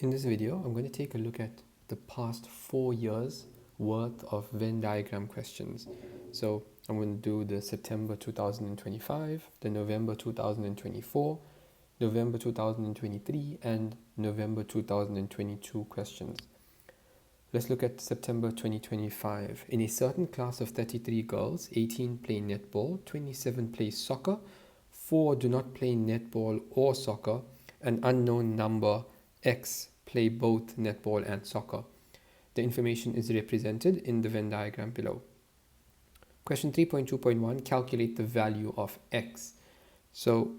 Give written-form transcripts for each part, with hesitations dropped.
In this video, I'm going to take a look at the past 4 years worth of Venn diagram questions. So I'm going to do the September 2025, the November 2024, November 2023, and November 2022 questions. Let's look at September 2025. In a certain class of 33 girls, 18 play netball, 27 play soccer, 4 do not play netball or soccer, an unknown number X play both netball and soccer. The information is represented in the Venn diagram below. Question 3.2.1, calculate the value of X. So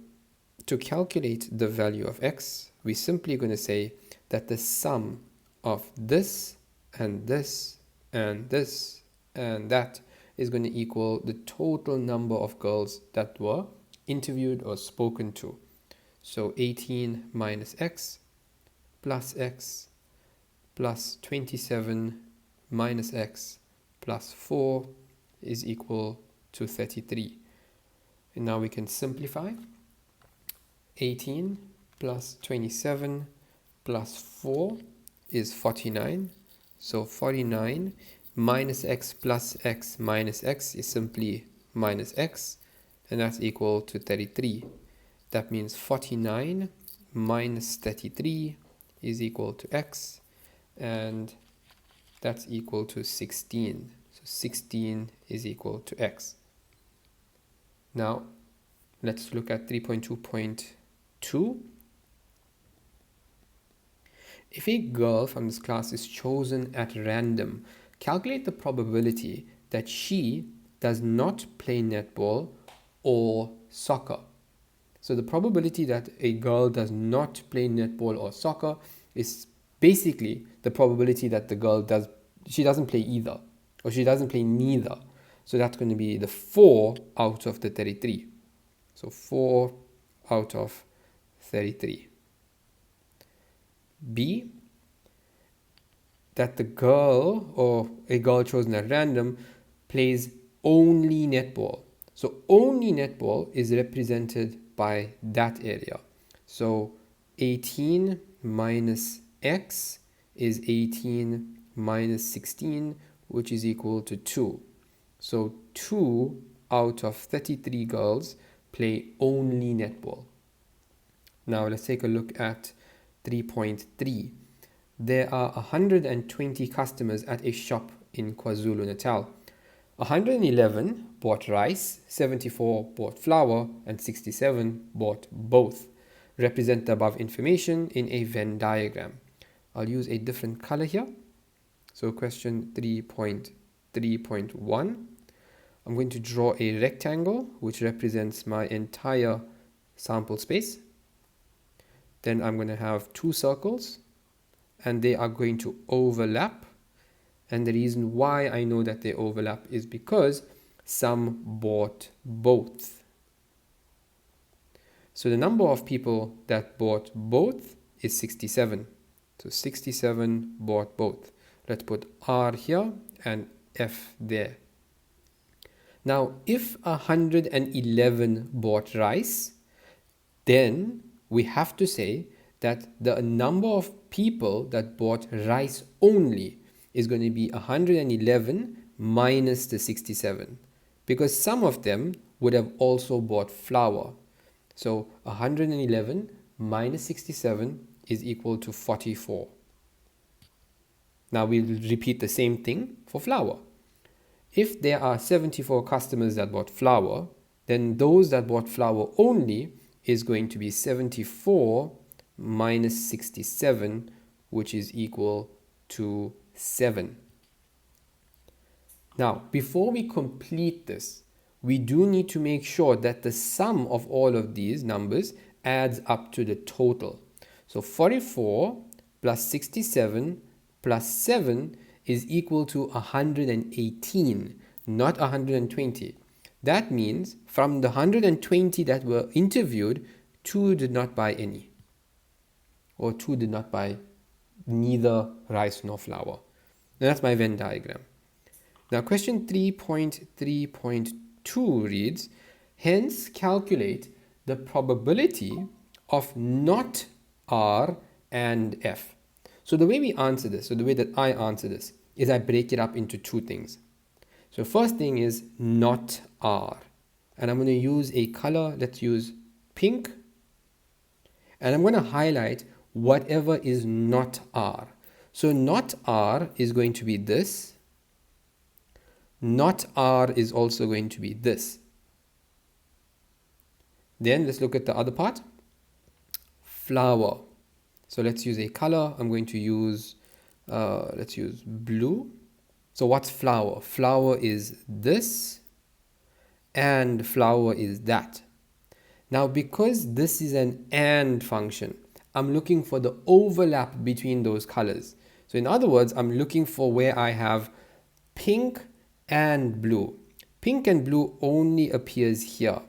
to calculate the value of X, we're simply going to say that the sum of this and this and this and that is going to equal the total number of girls that were interviewed or spoken to. So 18 minus X plus 27 minus X plus 4 is equal to 33. And now we can simplify. 18 plus 27 plus 4 is 49. So 49 minus X plus X minus X is simply minus X, and that's equal to 33. That means 49 minus 33 is equal to X, and that's equal to 16. So 16 is equal to X. Now, let's look at 3.2.2. If a girl from this class is chosen at random, calculate the probability that she does not play netball or soccer. So the probability that a girl does not play netball or soccer is basically the probability that the girl doesn't play either, or she doesn't play neither. So that's going to be the 4 out of the 33. So 4 out of 33. B, that the girl or a girl chosen at random plays only netball. So only netball is represented by that area. So 18 minus X is 18 minus 16, which is equal to 2. So 2 out of 33 girls play only netball. Now let's take a look at 3.3. There are 120 customers at a shop in KwaZulu-Natal. 111 bought rice, 74 bought flour, and 67 bought both. Represent the above information in a Venn diagram. I'll use a different color here. So question 3.3.1. I'm going to draw a rectangle which represents my entire sample space. Then I'm going to have 2 circles, and they are going to overlap. And the reason why I know that they overlap is because some bought both. So the number of people that bought both is 67. So 67 bought both. Let's put R here and F there. Now, if 111 bought rice, then we have to say that the number of people that bought rice only is going to be 111 minus the 67, because some of them would have also bought flour. So 111 minus 67 is equal to 44. Now we'll repeat the same thing for flour. If there are 74 customers that bought flour, then those that bought flour only is going to be 74 minus 67, which is equal to 7. Now, before we complete this, we do need to make sure that the sum of all of these numbers adds up to the total. So 44 plus 67 plus 7 is equal to 118, not 120. That means from the 120 that were interviewed, 2 did not buy any, or 2 did not buy neither rice nor flour. Now that's my Venn diagram. Now question 3.3.2 reads, hence calculate the probability of not R and F. So the way we answer this, so the way that I answer this, is I break it up into two things. So first thing is not R. And I'm going to use a color, let's use pink. And I'm going to highlight whatever is not R. So not R is going to be this. Not R is also going to be this. Then let's look at the other part. Flower. So let's use a color. I'm going to use, let's use blue. So what's flower? Flower is this and flower is that. Now, because this is an AND function, I'm looking for the overlap between those colors. So in other words, I'm looking for where I have pink and blue. Pink and blue only appears here.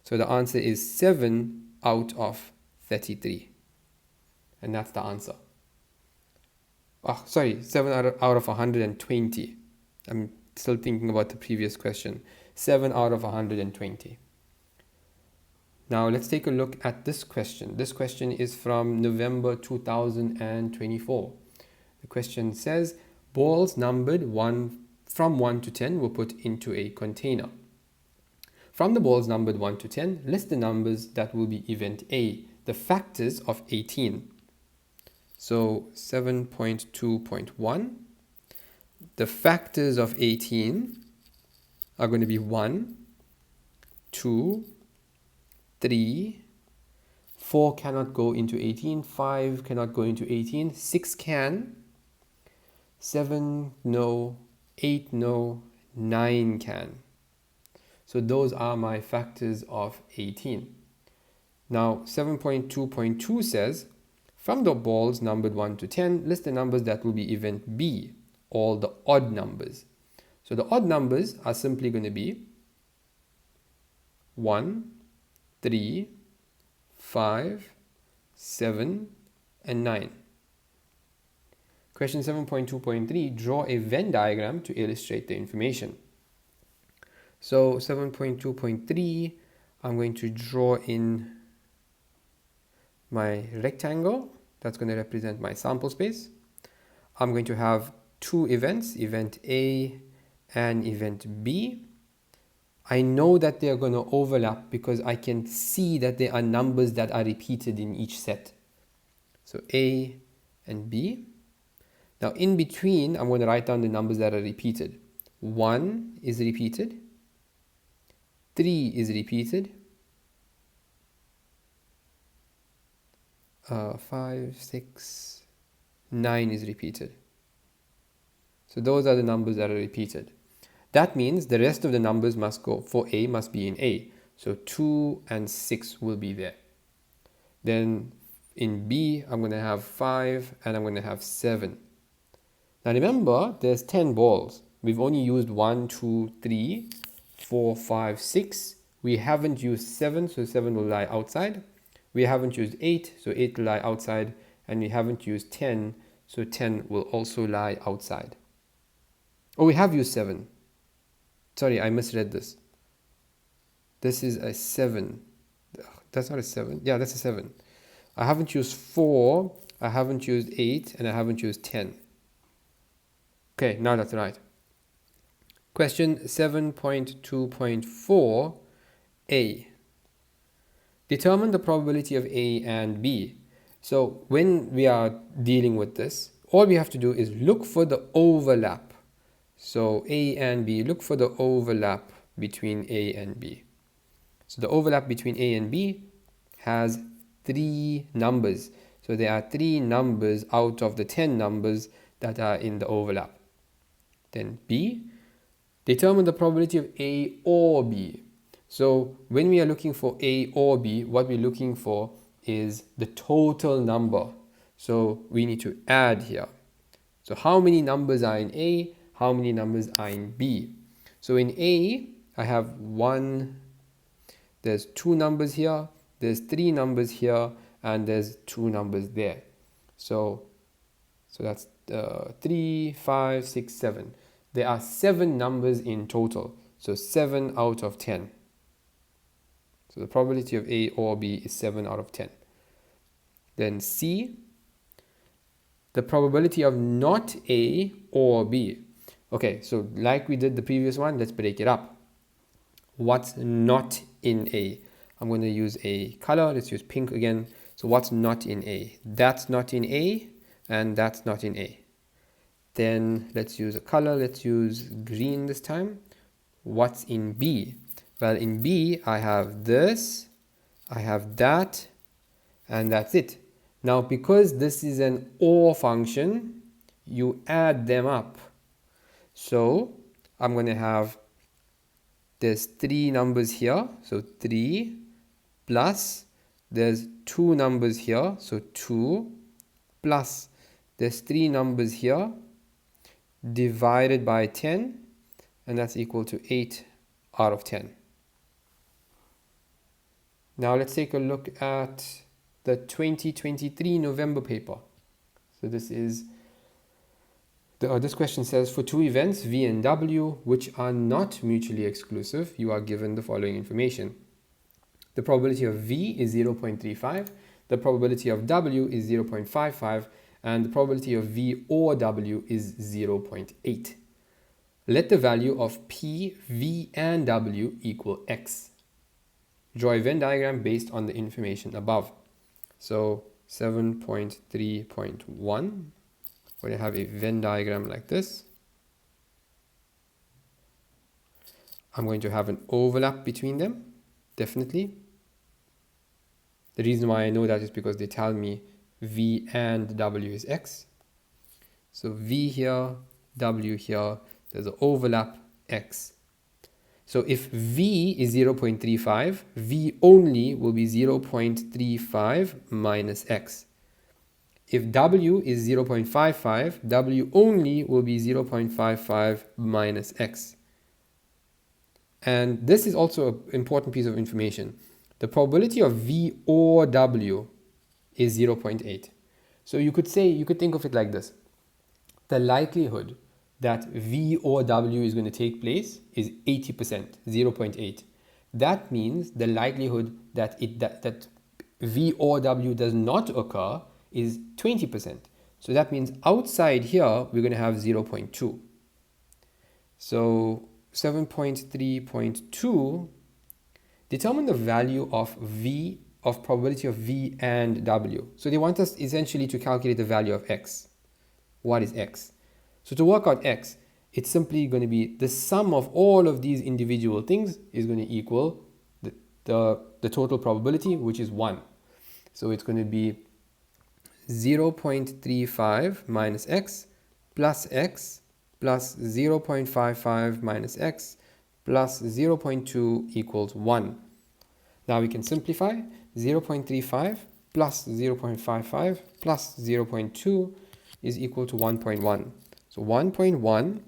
So the answer is 7 out of 33. And that's the answer. Oh, sorry, 7 out of 120. I'm still thinking about the previous question. 7 out of 120. Now let's take a look at this question. This question is from November 2024. The question says, balls numbered from 1 to 10 were put into a container. From the balls numbered 1 to 10, list the numbers that will be event A, the factors of 18. So 7.2.1, the factors of 18 are going to be 1, 2, 3, 4 cannot go into 18, 5 cannot go into 18, 6 can, 7 no, 8 no, 9 can. So those are my factors of 18. Now 7.2.2 says, from the balls numbered 1 to 10, list the numbers that will be event B, all the odd numbers. So the odd numbers are simply going to be 1, 3, 5, 7, and 9. Question 7.2.3, draw a Venn diagram to illustrate the information. So 7.2.3, I'm going to draw in my rectangle. That's going to represent my sample space. I'm going to have two events, event A and event B. I know that they are going to overlap because I can see that there are numbers that are repeated in each set. So A and B. Now in between, I'm going to write down the numbers that are repeated. 1 is repeated. 3 is repeated. 5, 6, 9 is repeated. So those are the numbers that are repeated. That means the rest of the numbers must go, for A must be in A. So 2 and 6 will be there. Then in B, I'm going to have 5 and I'm going to have 7. Now remember, there's 10 balls. We've only used 1, 2, 3, 4, 5, 6. We haven't used 7, so 7 will lie outside. We haven't used 8, so 8 will lie outside. And we haven't used 10, so 10 will also lie outside. Oh, we have used 7. Sorry, I misread this. This is a 7. That's not a 7. Yeah, that's a 7. I haven't used 4, I haven't used 8, and I haven't used 10. Okay, now that's right. Question 7.2.4a. Determine the probability of A and B. So when we are dealing with this, all we have to do is look for the overlap. So A and B, look for the overlap between A and B. So the overlap between A and B has 3 numbers. So there are 3 numbers out of the 10 numbers that are in the overlap. Then B, determine the probability of A or B. So when we are looking for A or B, what we're looking for is the total number. So we need to add here. So how many numbers are in A? How many numbers are in B? So in A, I have 1, there's 2 numbers here, there's 3 numbers here, and there's 2 numbers there. So that's 3, 5, 6, 7. There are 7 numbers in total. So 7 out of 10. So the probability of A or B is 7 out of 10. Then C, the probability of not A or B. Okay, so like we did the previous one, let's break it up. What's not in A? I'm going to use a color. Let's use pink again. So what's not in A? That's not in A, and that's not in A. Then let's use a color. Let's use green this time. What's in B? Well, in B, I have this, I have that, and that's it. Now, because this is an OR function, you add them up. So I'm going to have, there's 3 numbers here, so 3 plus, there's 2 numbers here, so 2 plus, there's 3 numbers here, divided by 10, and that's equal to 8 out of 10. Now let's take a look at the 2023 November paper. So this is, this question says, for 2 events, V and W, which are not mutually exclusive, you are given the following information. The probability of V is 0.35, the probability of W is 0.55, and the probability of V or W is 0.8. Let the value of P, V, and W equal X. Draw a Venn diagram based on the information above. So 7.3.1, we're going to have a Venn diagram like this. I'm going to have an overlap between them, definitely. The reason why I know that is because they tell me V and W is X. So V here, W here, there's an overlap X. So if V is 0.35, V only will be 0.35 minus X. If W is 0.55, W only will be 0.55 minus X. And this is also an important piece of information. The probability of V or W is 0.8. So you could think of it like this. The likelihood that V or W is going to take place is 80%, 0.8. That means the likelihood that V or W does not occur is 20%. So that means outside here, we're going to have 0.2. So 7.3.2, determine the value of V, of probability of V and W. So they want us essentially to calculate the value of X. What is X? So to work out X, it's simply going to be the sum of all of these individual things is going to equal the total probability, which is 1. So it's going to be 0.35 minus X plus 0.55 minus X plus 0.2 equals 1. Now we can simplify. 0.35 plus 0.55 plus 0.2 is equal to 1.1. So 1.1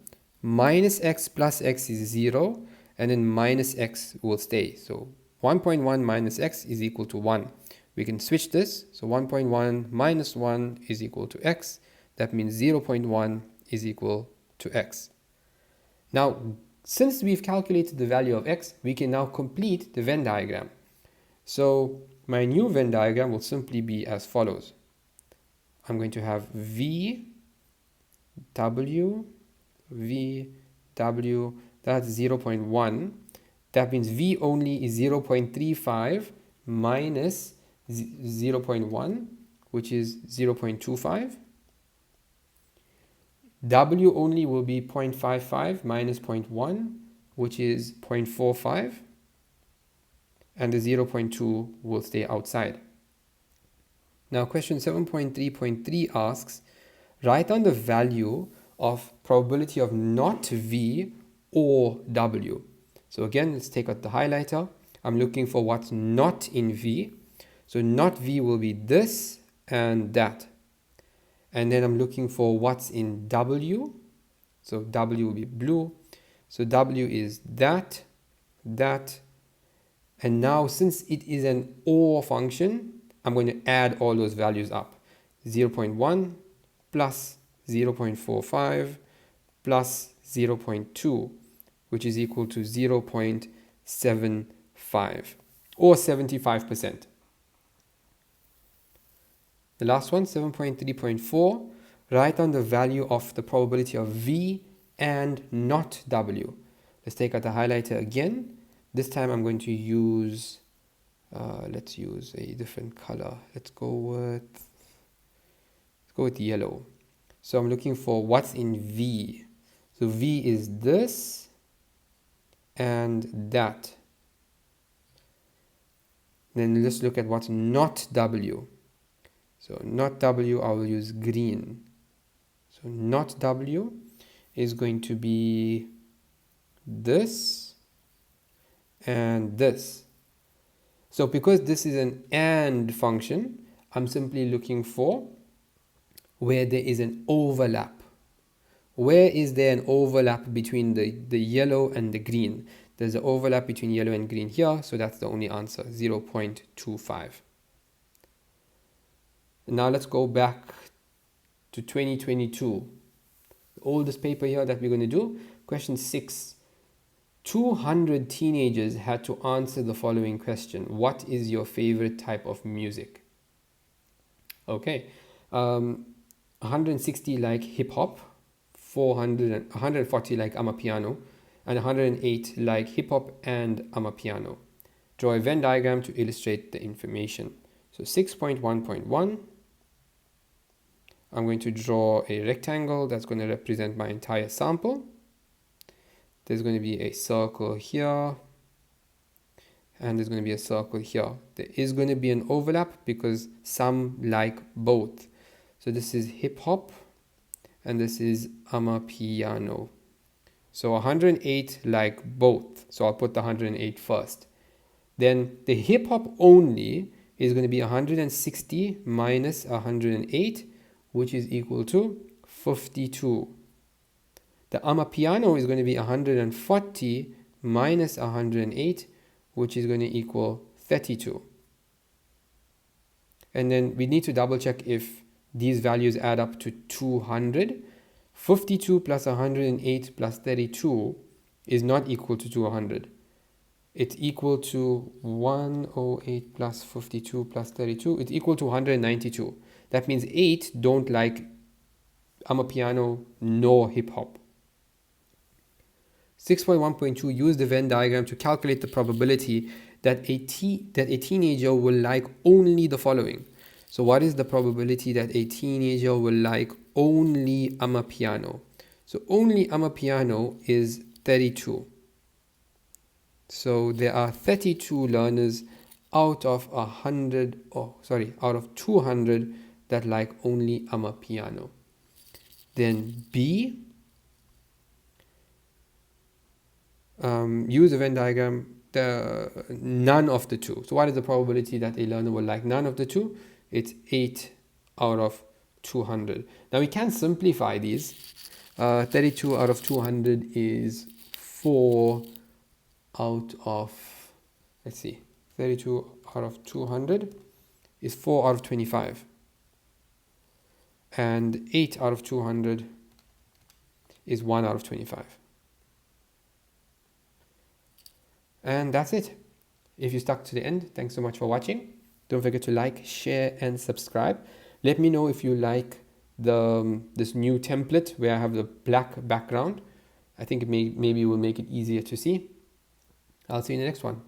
minus X plus X is 0, and then minus X will stay. So 1.1 minus X is equal to 1. We can switch this. So 1.1 minus 1 is equal to X. That means 0.1 is equal to X. Now, since we've calculated the value of X, we can now complete the Venn diagram. So my new Venn diagram will simply be as follows. I'm going to have V, W, V, W, that's 0.1. That means V only is 0.35 minus 0.1, which is 0.25. W only will be 0.55 minus 0.1, which is 0.45. And the 0.2 will stay outside. Now question 7.3.3 asks, write down the value of probability of not V or W. So again, let's take out the highlighter. I'm looking for what's not in V. So not V will be this and that. And then I'm looking for what's in W. So W will be blue. So W is that, that. And now since it is an OR function, I'm going to add all those values up. 0.1 plus 0.45 plus 0.2, which is equal to 0.75 or 75%. The last one, 7.3.4, write down the value of the probability of V and not W. Let's take out the highlighter again. This time I'm going to use, let's use a different color. Let's go with yellow. So I'm looking for what's in V. So V is this and that. Then let's look at what's not W. So not W, I will use green. So not W is going to be this and this. So because this is an AND function, I'm simply looking for where there is an overlap. Where is there an overlap between the yellow and the green? There's an overlap between yellow and green here, so that's the only answer, 0.25. Now let's go back to 2022. The oldest paper here that we're going to do. Question 6. 200 teenagers had to answer the following question. What is your favorite type of music? Okay. 160 like hip hop, 140 like Amapiano, and 108 like hip hop and Amapiano. Draw a Venn diagram to illustrate the information. So 6.1.1, I'm going to draw a rectangle that's going to represent my entire sample. There's going to be a circle here, and there's going to be a circle here. There is going to be an overlap because some like both. So this is hip hop and this is Amapiano. So 108 like both. So I'll put the 108 first. Then the hip hop only is going to be 160 minus 108, which is equal to 52. The Amapiano is going to be 140 minus 108, which is going to equal 32. And then we need to double check if these values add up to 200. 52 plus 108 plus 32 is not equal to 200. It's equal to 108 plus 52 plus 32. It's equal to 192. That means 8 don't like Amapiano nor hip hop. 6.1.2, use the Venn diagram to calculate the probability that a teenager will like only the following. So what is the probability that a teenager will like only Amapiano? So only Amapiano is 32. So there are 32 learners out of 200 that like only Amapiano. Then B, use the Venn diagram, none of the two. So what is the probability that a learner will like none of the two? It's 8 out of 200. Now we can simplify these. 32 out of 200 is 4 out of, let's see, 32 out of 200 is 4 out of 25. And 8 out of 200 is 1 out of 25. And that's it. If you stuck to the end, thanks so much for watching. Don't forget to like, share, and subscribe. Let me know if you like this new template where I have the black background. I think maybe it will make it easier to see. I'll see you in the next one.